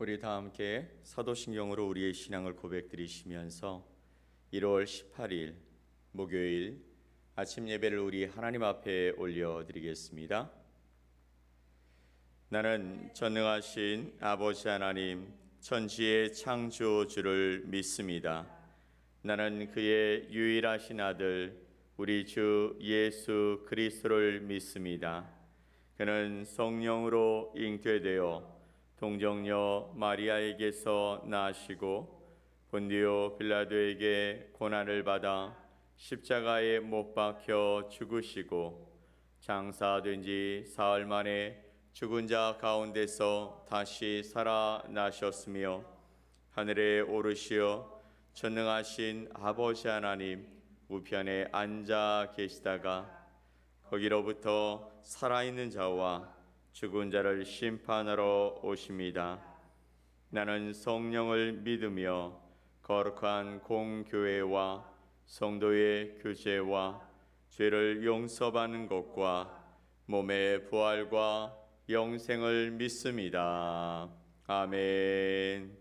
우리 다 함께 사도신경으로 우리의 신앙을 고백드리시면서 1월 18일 목요일 아침 예배를 우리 하나님 앞에 올려드리겠습니다. 나는 전능하신 아버지 하나님 천지의 창조주를 믿습니다. 나는 그의 유일하신 아들 우리 주 예수 그리스도를 믿습니다. 그는 성령으로 잉태되어 동정녀 마리아에게서 나시고 본디오 빌라도에게 고난을 받아 십자가에 못 박혀 죽으시고 장사된 지 사흘 만에 죽은 자 가운데서 다시 살아나셨으며 하늘에 오르시어 전능하신 아버지 하나님 우편에 앉아 계시다가 거기로부터 살아있는 자와 죽은 자를 심판하러 오십니다. 나는 성령을 믿으며 거룩한 공교회와 성도의 교제와 죄를 용서받는 것과 몸의 부활과 영생을 믿습니다. 아멘.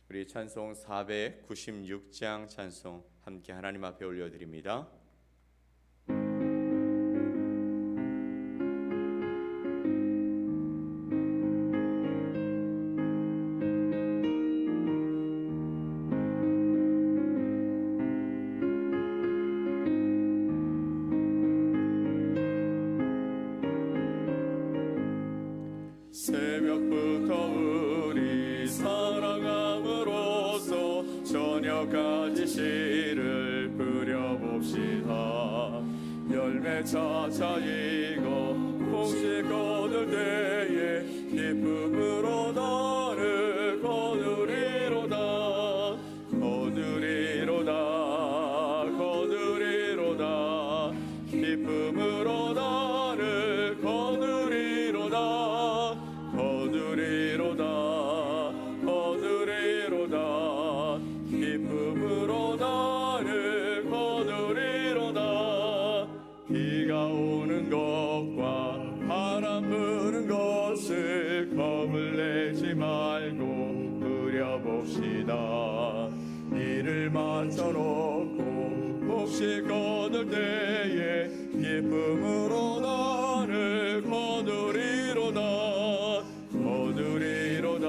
우리 찬송 496장 찬송 함께 하나님 앞에 올려드립니다. 새벽부터 우리 사랑함으로써 저녁까지 시를 뿌려봅시다. 열매 차차 익어 공시 거둘 때에 기쁨으로 나를 거두리로다. 거두리로다 기쁨으로 나를 거두리로다. 거두리로다 기쁨으로 나를 거두리로다. 비가 오는 것과 바람 부는 것을 겁을 내지 말고 누려봅시다. 이를 맞춰놓고 몹시 거둘 때에 기쁨으로 나를 거두리로다. 거두리로다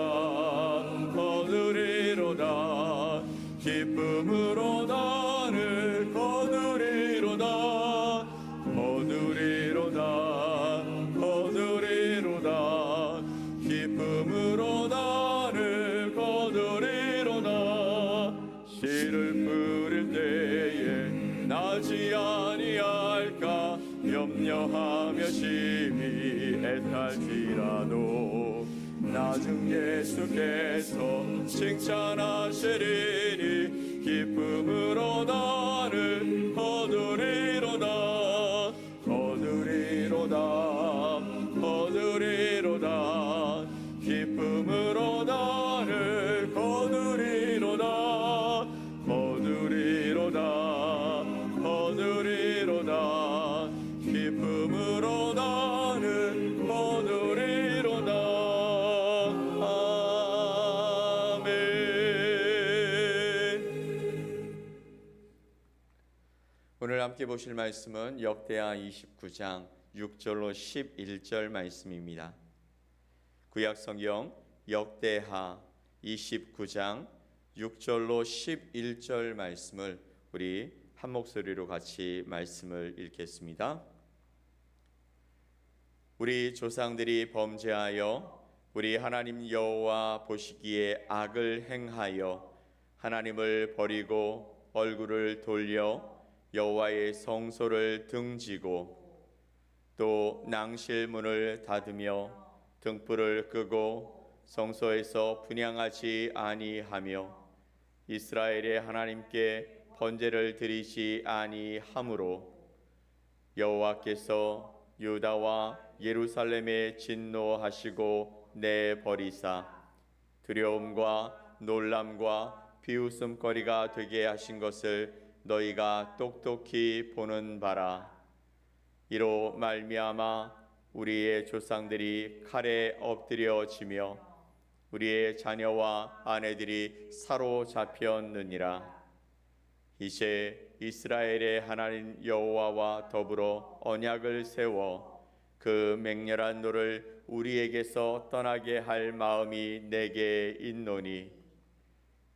기쁨으로 나를 거두리로다. 거두리로다 기쁨으로 나를 거두리로다. 씨를 뿌릴 때에 나지 아니할까 염려하며 심히 애탈지라도 나중 예수께서 칭찬하시리니 기쁨으로 나를 거두리로다. 기쁨으로 나를 거두리로다. 기쁨으로 나를 거두리로다. 오늘 함께 보실 말씀은 역대하 29장 6절로 11절 말씀입니다. 구약성경 역대하 29장 6절로 11절 말씀을 우리 한 목소리로 같이 말씀을 읽겠습니다. 우리 조상들이 범죄하여 우리 하나님 여호와 보시기에 악을 행하여 하나님을 버리고 얼굴을 돌려 여호와의 성소를 등지고 또 낭실문을 닫으며 등불을 끄고 성소에서 분향하지 아니하며 이스라엘의 하나님께 번제를 드리지 아니하므로 여호와께서 유다와 예루살렘에 진노하시고 내버리사 두려움과 놀람과 비웃음거리가 되게 하신 것을 너희가 똑똑히 보는 바라. 이로 말미암아 우리의 조상들이 칼에 엎드려지며 우리의 자녀와 아내들이 사로잡혔느니라. 이제 이스라엘의 하나님 여호와와 더불어 언약을 세워 그 맹렬한 노를 우리에게서 떠나게 할 마음이 내게 있노니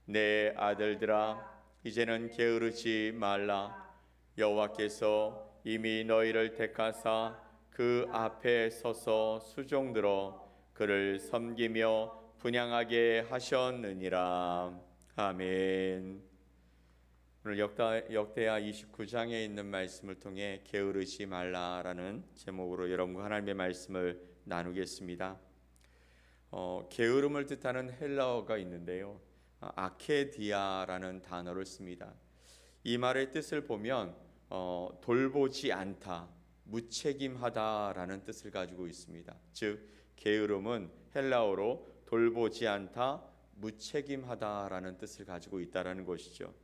내 아들들아 이제는 게으르지 말라. 여호와께서 이미 너희를 택하사 그 앞에 서서 수종들어 그를 섬기며 분향하게 하셨느니라. 아멘. 오늘 역대하 29장에 있는 말씀을 통해 게으르지 말라라는 제목으로 여러분과 하나님의 말씀을 나누겠습니다. 게으름을 뜻하는 헬라어가 있는데요, 아케디아라는 단어를 씁니다. 이 말의 뜻을 보면 돌보지 않다, 무책임하다라는 뜻을 가지고 있습니다. 즉 게으름은 헬라어로 돌보지 않다, 무책임하다라는 뜻을 가지고 있다라는 것이죠.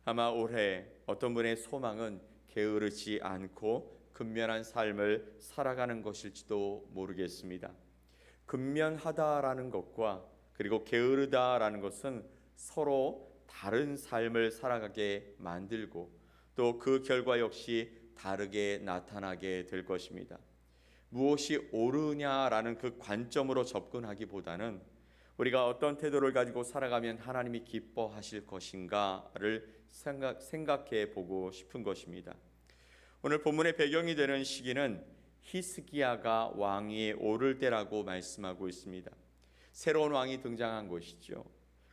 아마 올해 어떤 분의 소망은 게으르지 않고 근면한 삶을 살아가는 것일지도 모르겠습니다. 근면하다라는 것과 그리고 게으르다라는 것은 서로 다른 삶을 살아가게 만들고 또 그 결과 역시 다르게 나타나게 될 것입니다. 무엇이 옳으냐라는 그 관점으로 접근하기보다는 우리가 어떤 태도를 가지고 살아가면 하나님이 기뻐하실 것인가를 생각해 보고 싶은 것입니다. 오늘 본문의 배경이 되는 시기는 히스기야가 왕위에 오를 때라고 말씀하고 있습니다. 새로운 왕이 등장한 것이죠.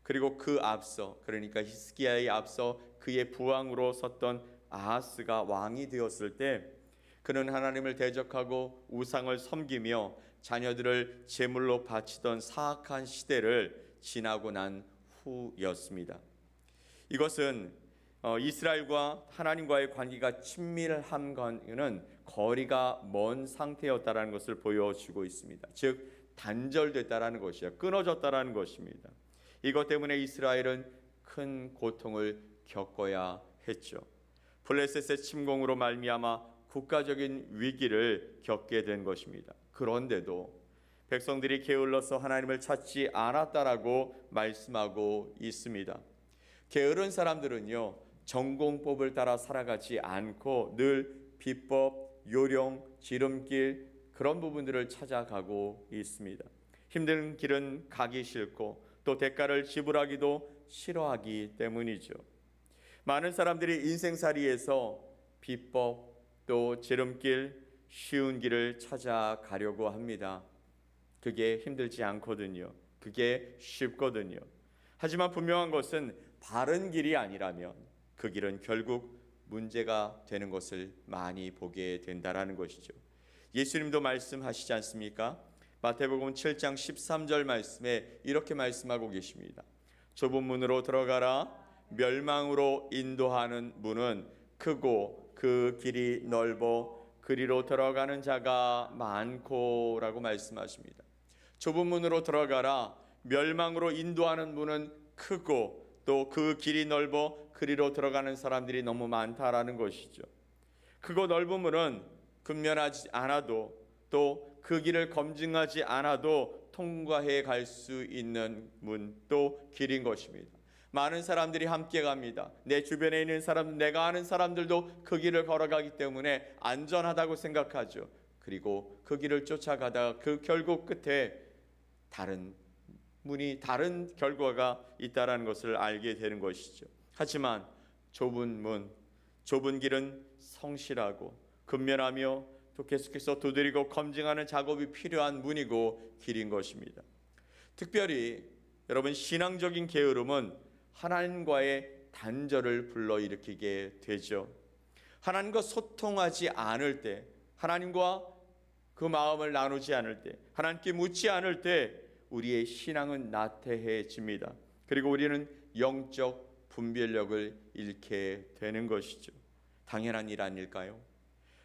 그리고 그 앞서, 그러니까 히스기야에 앞서 그의 부왕으로 섰던 아하스가 왕이 되었을 때 그는 하나님을 대적하고 우상을 섬기며 자녀들을 제물로 바치던 사악한 시대를 지나고 난 후였습니다. 이것은 이스라엘과 하나님과의 관계가 친밀한 것은 거리가 먼 상태였다라는 것을 보여주고 있습니다. 즉 단절됐다라는 것이요, 끊어졌다라는 것입니다. 이것 때문에 이스라엘은 큰 고통을 겪어야 했죠. 블레셋의 침공으로 말미암아 국가적인 위기를 겪게 된 것입니다. 그런데도 백성들이 게을러서 하나님을 찾지 않았다라고 말씀하고 있습니다. 게으른 사람들은요, 전공법을 따라 살아가지 않고 늘 비법, 요령, 지름길 그런 부분들을 찾아가고 있습니다. 힘든 길은 가기 싫고 또 대가를 지불하기도 싫어하기 때문이죠. 많은 사람들이 인생살이에서 비법 또 지름길, 쉬운 길을 찾아가려고 합니다. 그게 힘들지 않거든요. 그게 쉽거든요. 하지만 분명한 것은 바른 길이 아니라면 그 길은 결국 문제가 되는 것을 많이 보게 된다라는 것이죠. 예수님도 말씀하시지 않습니까? 마태복음 7장 13절 말씀에 이렇게 말씀하고 계십니다. 좁은 문으로 들어가라. 멸망으로 인도하는 문은 크고 그 길이 넓어 그리로 들어가는 자가 많고 라고 말씀하십니다. 좁은 문으로 들어가라. 멸망으로 인도하는 문은 크고 또 그 길이 넓어 그리로 들어가는 사람들이 너무 많다라는 것이죠. 크고 넓은 문은 근면하지 않아도 또 그 길을 검증하지 않아도 통과해 갈 수 있는 문 또 길인 것입니다. 많은 사람들이 함께 갑니다. 내 주변에 있는 사람, 내가 아는 사람들도 그 길을 걸어가기 때문에 안전하다고 생각하죠. 그리고 그 길을 쫓아가다가 그 결국 끝에 다른 문이, 다른 결과가 있다는 것을 알게 되는 것이죠. 하지만 좁은 문, 좁은 길은 성실하고 근면하며 또 계속해서 두드리고 검증하는 작업이 필요한 문이고 길인 것입니다. 특별히 여러분, 신앙적인 게으름은 하나님과의 단절을 불러일으키게 되죠. 하나님과 소통하지 않을 때, 하나님과 그 마음을 나누지 않을 때, 하나님께 묻지 않을 때 우리의 신앙은 나태해집니다. 그리고 우리는 영적 분별력을 잃게 되는 것이죠. 당연한 일 아닐까요?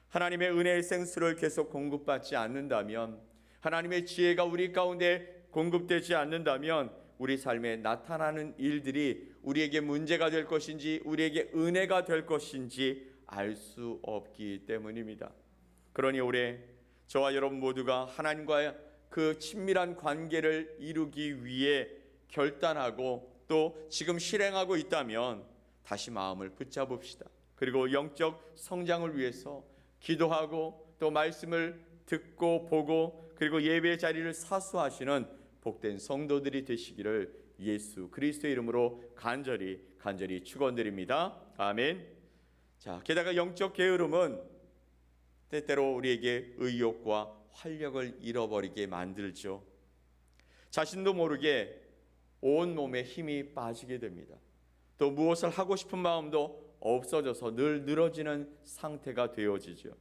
하나님의 은혜의 생수를 계속 공급받지 않는다면, 하나님의 지혜가 우리 가운데 공급되지 않는다면 우리 삶에 나타나는 일들이 우리에게 문제가 될 것인지 우리에게 은혜가 될 것인지 알 수 없기 때문입니다. 그러니 올해 저와 여러분 모두가 하나님과의 그 친밀한 관계를 이루기 위해 결단하고 또 지금 실행하고 있다면 다시 마음을 붙잡읍시다. 그리고 영적 성장을 위해서 기도하고 또 말씀을 듣고 보고 그리고 예배의 자리를 사수하시는 복된 성도들이 되시기를 예수 그리스도의 이름으로 간절히 축원드립니다. 아멘. 자, 게다가 영적 게으름은 때때로 우리에게 의욕과 활력을 잃어버리게 만들죠. 자신도 모르게 온 몸에 힘이 빠지게 됩니다. 또 무엇을 하고 싶은 마음도 없어져서 늘 늘어지는 상태가 되어지죠.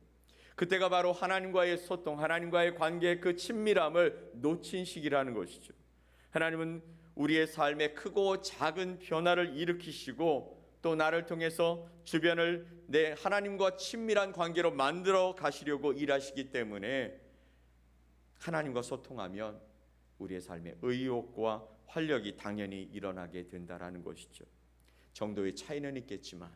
그때가 바로 하나님과의 소통, 하나님과의 관계의 그 친밀함을 놓친 시기라는 것이죠. 하나님은 우리의 삶에 크고 작은 변화를 일으키시고 또 나를 통해서 주변을 내 하나님과 친밀한 관계로 만들어 가시려고 일하시기 때문에 하나님과 소통하면 우리의 삶에 의욕과 활력이 당연히 일어나게 된다라는 것이죠. 정도의 차이는 있겠지만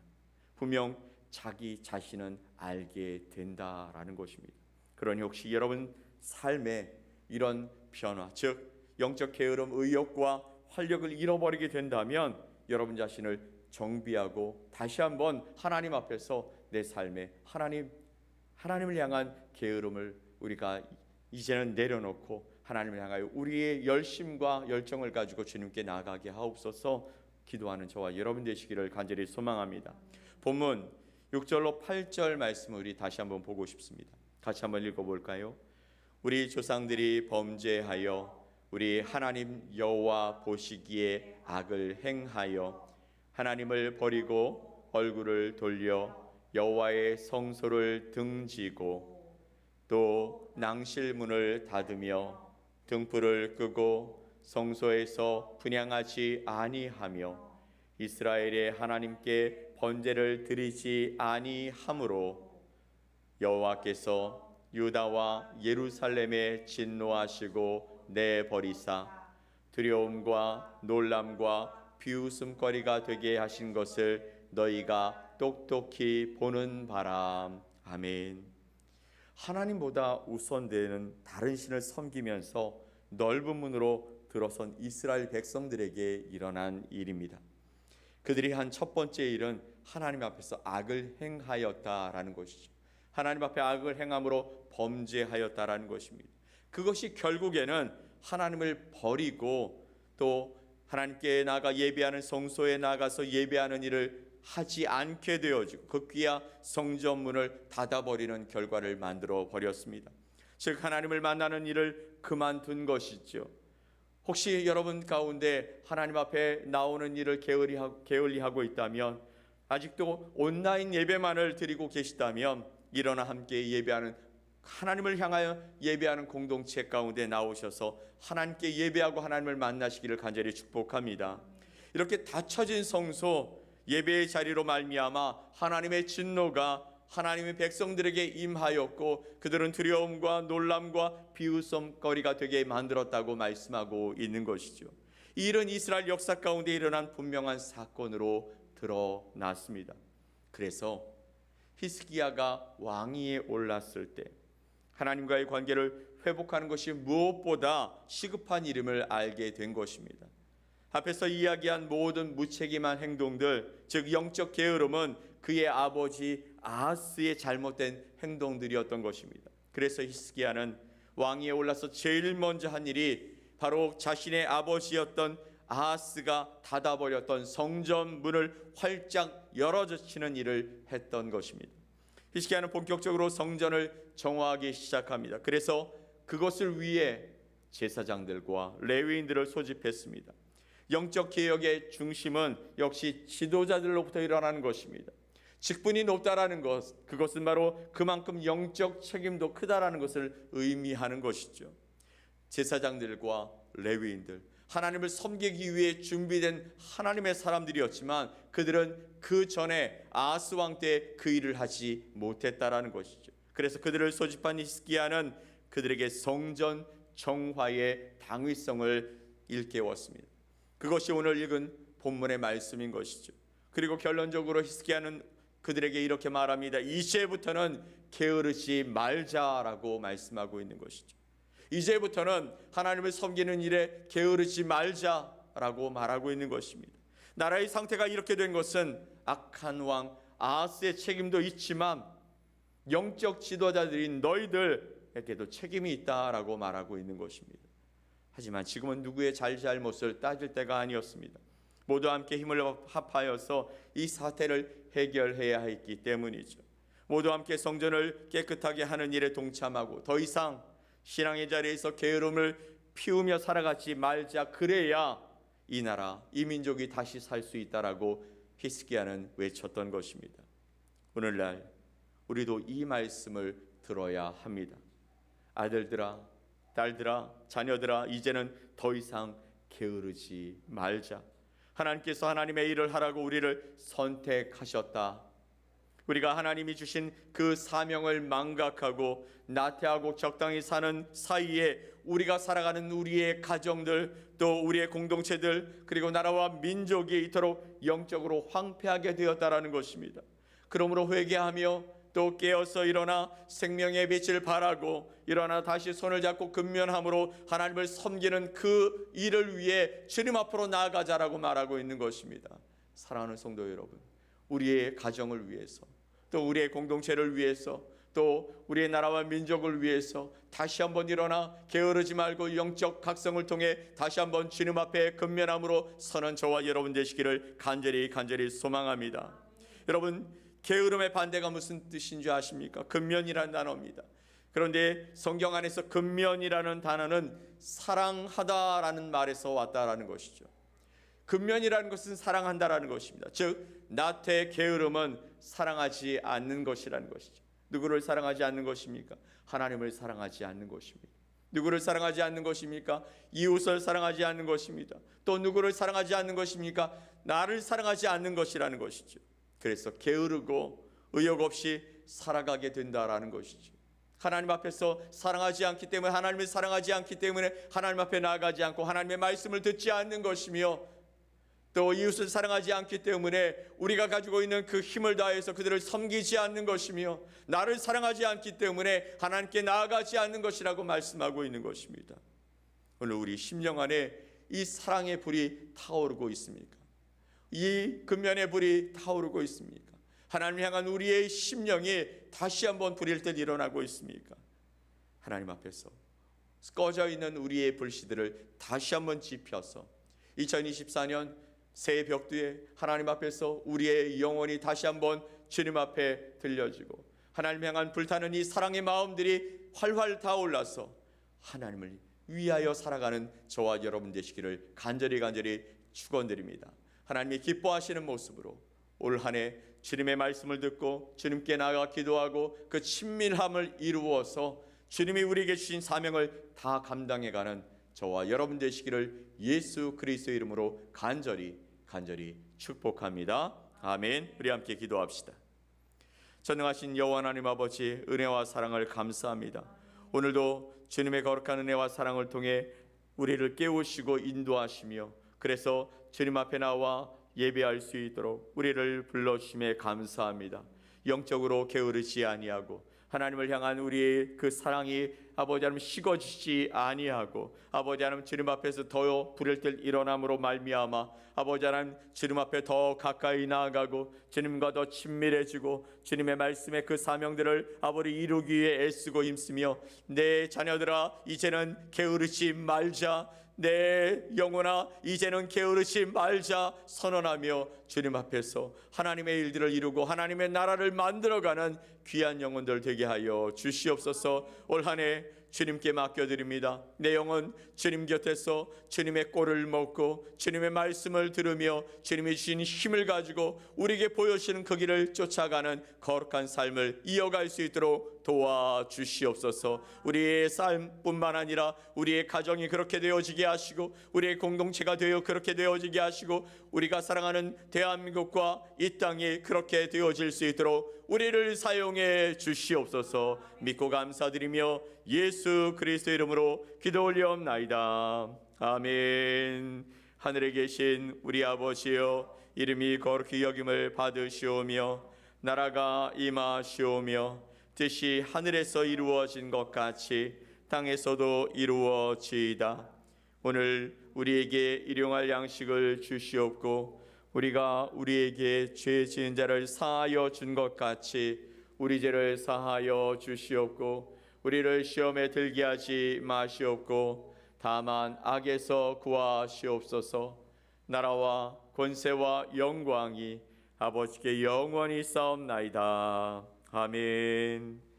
분명 자기 자신은 알게 된다라는 것입니다. 그러니 혹시 여러분 삶에 이런 변화, 즉 영적 게으름, 의욕과 활력을 잃어버리게 된다면 여러분 자신을 정비하고 다시 한번 하나님 앞에서 내 삶에 하나님을 향한 게으름을 우리가 이제는 내려놓고 하나님을 향하여 우리의 열심과 열정을 가지고 주님께 나아가게 하옵소서. 기도하는 저와 여러분 되시기를 간절히 소망합니다. 본문 6절로 8절 말씀을 우리 다시 한번 보고 싶습니다. 같이 한번 읽어볼까요? 우리 조상들이 범죄하여 우리 하나님 여호와 보시기에 악을 행하여 하나님을 버리고 얼굴을 돌려 여호와의 성소를 등지고 또 낭실문을 닫으며 등불을 끄고 성소에서 분향하지 아니하며 이스라엘의 하나님께 번제를 드리지 아니하므로 여호와께서 유다와 예루살렘에 진노하시고 내버리사 두려움과 놀람과 비웃음거리가 되게 하신 것을 너희가 똑똑히 보는 바람. 아멘. 하나님보다 우선되는 다른 신을 섬기면서 넓은 문으로 들어선 이스라엘 백성들에게 일어난 일입니다. 그들이 한 첫 번째 일은 하나님 앞에서 악을 행하였다라는 것이죠. 하나님 앞에 악을 행함으로 범죄하였다라는 것입니다. 그것이 결국에는 하나님을 버리고 또 하나님께 나아가 예배하는 성소에 나가서 예배하는 일을 하지 않게 되어지고 그 귀야 성전문을 닫아버리는 결과를 만들어 버렸습니다. 즉 하나님을 만나는 일을 그만둔 것이죠. 혹시 여러분 가운데 하나님 앞에 나오는 일을 게을리하고 있다면, 아직도 온라인 예배만을 드리고 계시다면 일어나 함께 예배하는, 하나님을 향하여 예배하는 공동체 가운데 나오셔서 하나님께 예배하고 하나님을 만나시기를 간절히 축복합니다. 이렇게 닫혀진 성소 예배의 자리로 말미암아 하나님의 진노가 하나님의 백성들에게 임하였고 그들은 두려움과 놀람과 비웃음거리가 되게 만들었다고 말씀하고 있는 것이죠. 이 일은 이스라엘 역사 가운데 일어난 분명한 사건으로 드러났습니다. 그래서 히스기야가 왕위에 올랐을 때 하나님과의 관계를 회복하는 것이 무엇보다 시급한 일임을 알게 된 것입니다. 앞에서 이야기한 모든 무책임한 행동들, 즉 영적 게으름은 그의 아버지 아하스의 잘못된 행동들이었던 것입니다. 그래서 히스기야는 왕위에 올라서 제일 먼저 한 일이 바로 자신의 아버지였던 아하스가 닫아버렸던 성전 문을 활짝 열어젖히는 일을 했던 것입니다. 히스기야는 본격적으로 성전을 정화하기 시작합니다. 그래서 그것을 위해 제사장들과 레위인들을 소집했습니다. 영적 개혁의 중심은 역시 지도자들로부터 일어나는 것입니다. 직분이 높다라는 것, 그것은 바로 그만큼 영적 책임도 크다라는 것을 의미하는 것이죠. 제사장들과 레위인들, 하나님을 섬기기 위해 준비된 하나님의 사람들이었지만 그들은 그 전에 아하스 왕 때 그 일을 하지 못했다라는 것이죠. 그래서 그들을 소집한 히스기야는 그들에게 성전 정화의 당위성을 일깨웠습니다. 그것이 오늘 읽은 본문의 말씀인 것이죠. 그리고 결론적으로 히스기야는 그들에게 이렇게 말합니다. 이제부터는 게으르지 말자라고 말씀하고 있는 것이죠. 이제부터는 하나님을 섬기는 일에 게으르지 말자라고 말하고 있는 것입니다. 나라의 상태가 이렇게 된 것은 악한 왕 아하스의 책임도 있지만 영적 지도자들인 너희들에게도 책임이 있다라고 말하고 있는 것입니다. 하지만 지금은 누구의 잘잘못을 따질 때가 아니었습니다. 모두 함께 힘을 합하여서 이 사태를 해결해야 했기 때문이죠. 모두 함께 성전을 깨끗하게 하는 일에 동참하고 더 이상 신앙의 자리에서 게으름을 피우며 살아가지 말자. 그래야 이 나라, 이 민족이 다시 살 수 있다라고 히스기야는 외쳤던 것입니다. 오늘날 우리도 이 말씀을 들어야 합니다. 아들들아, 딸들아, 자녀들아, 이제는 더 이상 게으르지 말자. 하나님께서 하나님의 일을 하라고 우리를 선택하셨다. 우리가 하나님이 주신 그 사명을 망각하고 나태하고 적당히 사는 사이에 우리가 살아가는 우리의 가정들, 또 우리의 공동체들, 그리고 나라와 민족이 이토록 영적으로 황폐하게 되었다라는 것입니다. 그러므로 회개하며 또 깨어서 일어나 생명의 빛을 발하고 일어나 다시 손을 잡고 근면함으로 하나님을 섬기는 그 일을 위해 주님 앞으로 나아가자라고 말하고 있는 것입니다. 사랑하는 성도 여러분, 우리의 가정을 위해서, 또 우리의 공동체를 위해서, 또 우리의 나라와 민족을 위해서 다시 한번 일어나 게으르지 말고 영적 각성을 통해 다시 한번 주님 앞에 근면함으로 서는 저와 여러분 되시기를 간절히 소망합니다. 여러분, 게으름의 반대가 무슨 뜻인 줄 아십니까? 근면이라는 단어입니다. 그런데 성경 안에서 근면이라는 단어는 사랑하다라는 말에서 왔다라는 것이죠. 근면이라는 것은 사랑한다라는 것입니다. 즉 나태 게으름은 사랑하지 않는 것이라는 것이죠. 누구를 사랑하지 않는 것입니까? 하나님을 사랑하지 않는 것입니다. 누구를 사랑하지 않는 것입니까? 이웃을 사랑하지 않는 것입니다. 또 누구를 사랑하지 않는 것입니까? 나를 사랑하지 않는 것이라는 것이죠. 그래서 게으르고 의욕 없이 살아가게 된다라는 것이죠. 하나님 앞에서 사랑하지 않기 때문에, 하나님을 사랑하지 않기 때문에 하나님 앞에 나아가지 않고 하나님의 말씀을 듣지 않는 것이며, 또 이웃을 사랑하지 않기 때문에 우리가 가지고 있는 그 힘을 다해서 그들을 섬기지 않는 것이며, 나를 사랑하지 않기 때문에 하나님께 나아가지 않는 것이라고 말씀하고 있는 것입니다. 오늘 우리 심령 안에 이 사랑의 불이 타오르고 있습니까? 이 근면의 불이 타오르고 있습니까? 하나님 향한 우리의 심령이 다시 한번 불일 듯 일어나고 있습니까? 하나님 앞에서 꺼져 있는 우리의 불씨들을 다시 한번 지펴서 2024년 새해 벽두에 하나님 앞에서 우리의 영혼이 다시 한번 주님 앞에 들려지고 하나님 향한 불타는 이 사랑의 마음들이 활활 타올라서 하나님을 위하여 살아가는 저와 여러분 되시기를 간절히 축원드립니다. 하나님이 기뻐하시는 모습으로 올 한 해 주님의 말씀을 듣고 주님께 나아가 기도하고 그 친밀함을 이루어서 주님이 우리에게 주신 사명을 다 감당해가는 저와 여러분 되시기를 예수 그리스도의 이름으로 간절히 축복합니다. 아멘. 우리 함께 기도합시다. 전능하신 여호와 하나님 아버지, 은혜와 사랑을 감사합니다. 오늘도 주님의 거룩한 은혜와 사랑을 통해 우리를 깨우시고 인도하시며, 그래서 주님 앞에 나와 예배할 수 있도록 우리를 불러주심에 감사합니다. 영적으로 게으르지 아니하고 하나님을 향한 우리의 그 사랑이 아버지 하나님 식어지지 아니하고, 아버지 하나님 주님 앞에서 더 부를 때 일어남으로 말미암아 아버지 하나님 주님 앞에 더 가까이 나아가고 주님과 더 친밀해지고 주님의 말씀의 그 사명들을 아버지 이루기 위해 애쓰고 힘쓰며, 내 자녀들아 이제는 게으르지 말자, 내 영혼아 이제는 게으르지 말자 선언하며 주님 앞에서 하나님의 일들을 이루고 하나님의 나라를 만들어가는 귀한 영혼들 되게 하여 주시옵소서. 올 한 해 주님께 맡겨드립니다. 내 영혼 주님 곁에서 주님의 꼴을 먹고 주님의 말씀을 들으며 주님이 주신 힘을 가지고 우리에게 보여주시는 그 길을 쫓아가는 거룩한 삶을 이어갈 수 있도록 도와주시옵소서. 우리의 삶뿐만 아니라 우리의 가정이 그렇게 되어지게 하시고 우리의 공동체가 되어 그렇게 되어지게 하시고 우리가 사랑하는 대한민국과 이 땅이 그렇게 되어질 수 있도록 우리를 사용해 주시옵소서. 믿고 감사드리며 예수 그리스도 이름으로 기도 올리옵나이다. 아멘. 하늘에 계신 우리 아버지여, 이름이 거룩히 여김을 받으시오며 나라가 임하시오며 뜻이 하늘에서 이루어진 것 같이 땅에서도 이루어지이다. 오늘 우리에게 일용할 양식을 주시옵고 우리가 우리에게 죄 지은 자를 사하여 준 것 같이 우리 죄를 사하여 주시옵고 우리를 시험에 들게 하지 마시옵고 다만 악에서 구하시옵소서. 나라와 권세와 영광이 아버지께 영원히 싸움나이다. 아멘.